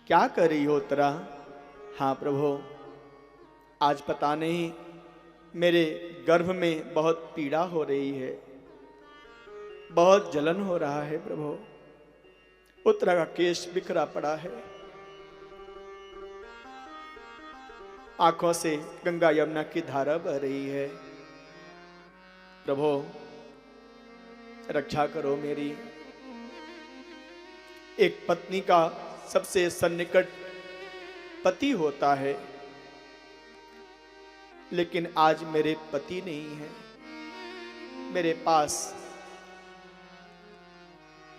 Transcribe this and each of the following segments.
क्या कर रही हो उत्तरा? हाँ प्रभु, आज पता नहीं मेरे गर्भ में बहुत पीड़ा हो रही है, बहुत जलन हो रहा है प्रभु। उत्तरा का केश बिखरा पड़ा है, आंखों से गंगा यमुना की धारा बह रही है। प्रभु रक्षा करो मेरी। एक पत्नी का सबसे सन्निकट पति होता है, लेकिन आज मेरे पति नहीं है मेरे पास।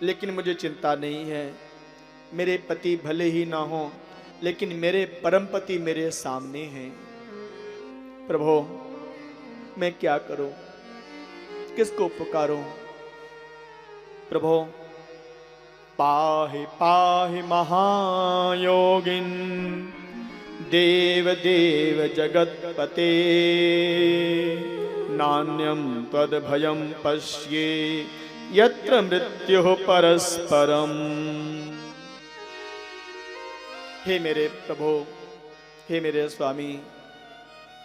लेकिन मुझे चिंता नहीं है, मेरे पति भले ही ना हो, लेकिन मेरे परम पति मेरे सामने हैं। प्रभु मैं क्या करूं, किसको पुकारूं? प्रभु पाहि पाहि महायोगिन देव देव जगत्पते, नान्यं त्वद्भयं पश्ये यत्र मृत्युः परस्परम। हे मेरे प्रभु, हे मेरे स्वामी,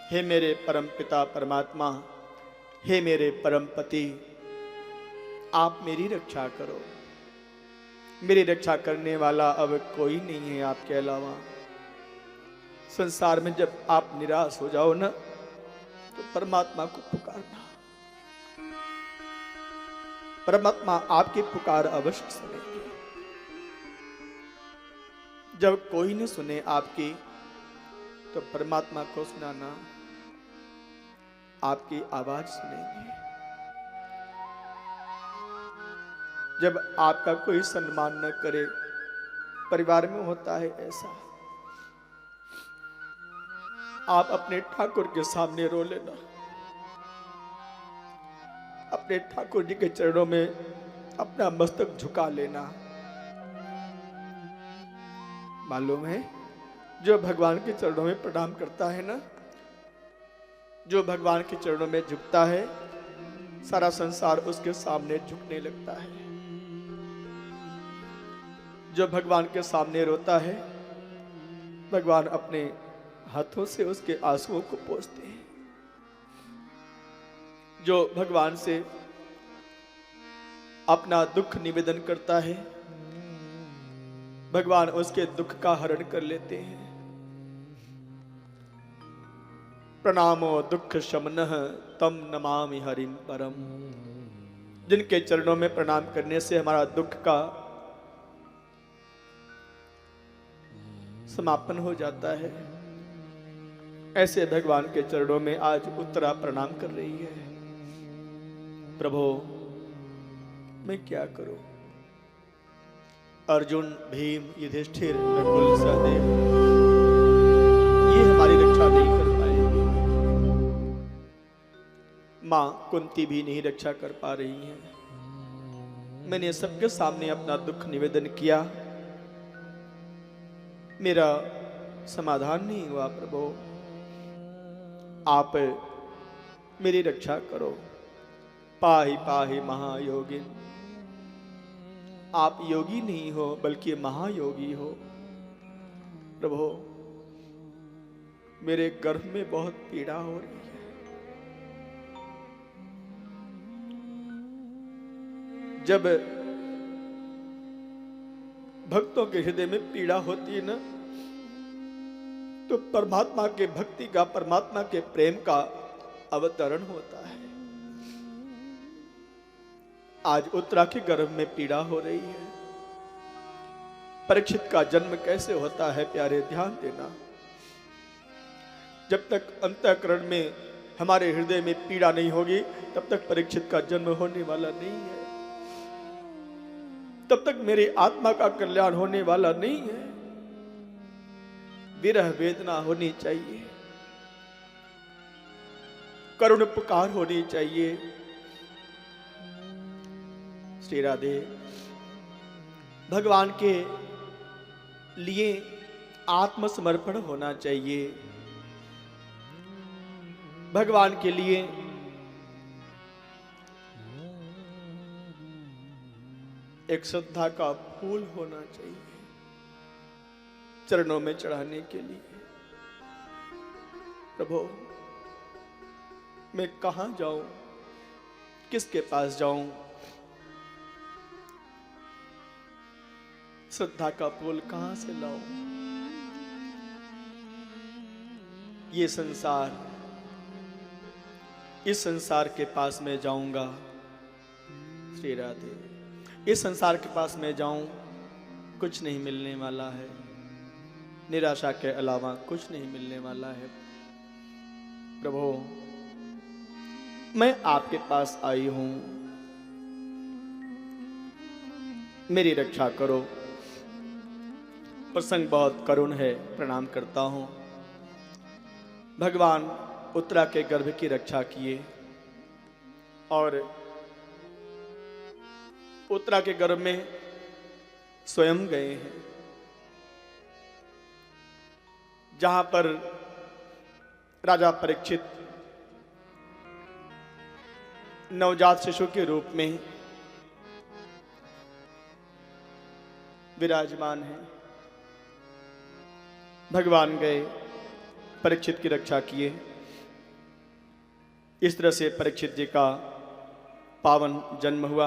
हे मेरे परम पिता परमात्मा, हे मेरे परम पति, आप मेरी रक्षा करो। मेरी रक्षा करने वाला अब कोई नहीं है आपके अलावा। संसार में जब आप निराश हो जाओ ना, तो परमात्मा को पुकारना, परमात्मा आपकी पुकार अवश्य सुनेंगे। जब कोई न सुने आपकी, तो परमात्मा को सुनाना, आपकी आवाज सुनेंगे। जब आपका कोई सम्मान न करे, परिवार में होता है ऐसा, आप अपने ठाकुर के सामने रो लेना, अपने ठाकुर जी के चरणों में अपना मस्तक झुका लेना। मालूम है, जो भगवान के चरणों में प्रणाम करता है ना, जो भगवान के चरणों में झुकता है, सारा संसार उसके सामने झुकने लगता है। जो भगवान के सामने रोता है, भगवान अपने हाथों से उसके आंसुओं को पोंछते हैं। जो भगवान से अपना दुख निवेदन करता है, भगवान उसके दुख का हरण कर लेते हैं। प्रणामो दुख शमनः तम नमामि हरिम परम। जिनके चरणों में प्रणाम करने से हमारा दुख का समापन हो जाता है, ऐसे भगवान के चरणों में आज उत्तरा प्रणाम कर रही है। प्रभु मैं क्या करूं? अर्जुन, भीम, युधिष्ठिर, नकुल, सहदेव ये हमारी रक्षा नहीं कर पाएंगे। मां कुंती भी नहीं रक्षा कर पा रही है। मैंने सबके सामने अपना दुख निवेदन किया, मेरा समाधान नहीं हुआ। प्रभु आप मेरी रक्षा करो। पाहि पाहि महायोगिन। आप योगी नहीं हो बल्कि महायोगी हो। प्रभु मेरे गर्भ में बहुत पीड़ा हो रही है। जब भक्तों के हृदय में पीड़ा होती है ना, तो परमात्मा के भक्ति का, परमात्मा के प्रेम का अवतरण होता है। आज उत्तरा के गर्भ में पीड़ा हो रही है। परीक्षित का जन्म कैसे होता है प्यारे, ध्यान देना। जब तक अंतःकरण में, हमारे हृदय में पीड़ा नहीं होगी, तब तक परीक्षित का जन्म होने वाला नहीं है। तब तक मेरी आत्मा का कल्याण होने वाला नहीं है। विरह वेदना होनी चाहिए, करुण पुकार होनी चाहिए। श्री राधे, भगवान के लिए आत्मसमर्पण होना चाहिए। भगवान के लिए एक श्रद्धा का फूल होना चाहिए। चरणों में चढ़ाने के लिए। प्रभु, मैं कहां जाऊं, किसके पास जाऊं? श्रद्धा का फूल कहां से लाऊं? ये संसार, इस संसार के पास मैं जाऊंगा श्री राधे, इस संसार के पास मैं जाऊं, कुछ नहीं मिलने वाला है, निराशा के अलावा कुछ नहीं मिलने वाला है। प्रभु, मैं आपके पास आई हूं, मेरी रक्षा करो। प्रसंग बहुत करुण है, प्रणाम करता हूं। भगवान उत्तरा के गर्भ की रक्षा किए और उत्तरा के गर्भ में स्वयं गए हैं, जहां पर राजा परीक्षित नवजात शिशु के रूप में विराजमान हैं। भगवान गए, परीक्षित की रक्षा किए। इस तरह से परीक्षित जी का पावन जन्म हुआ।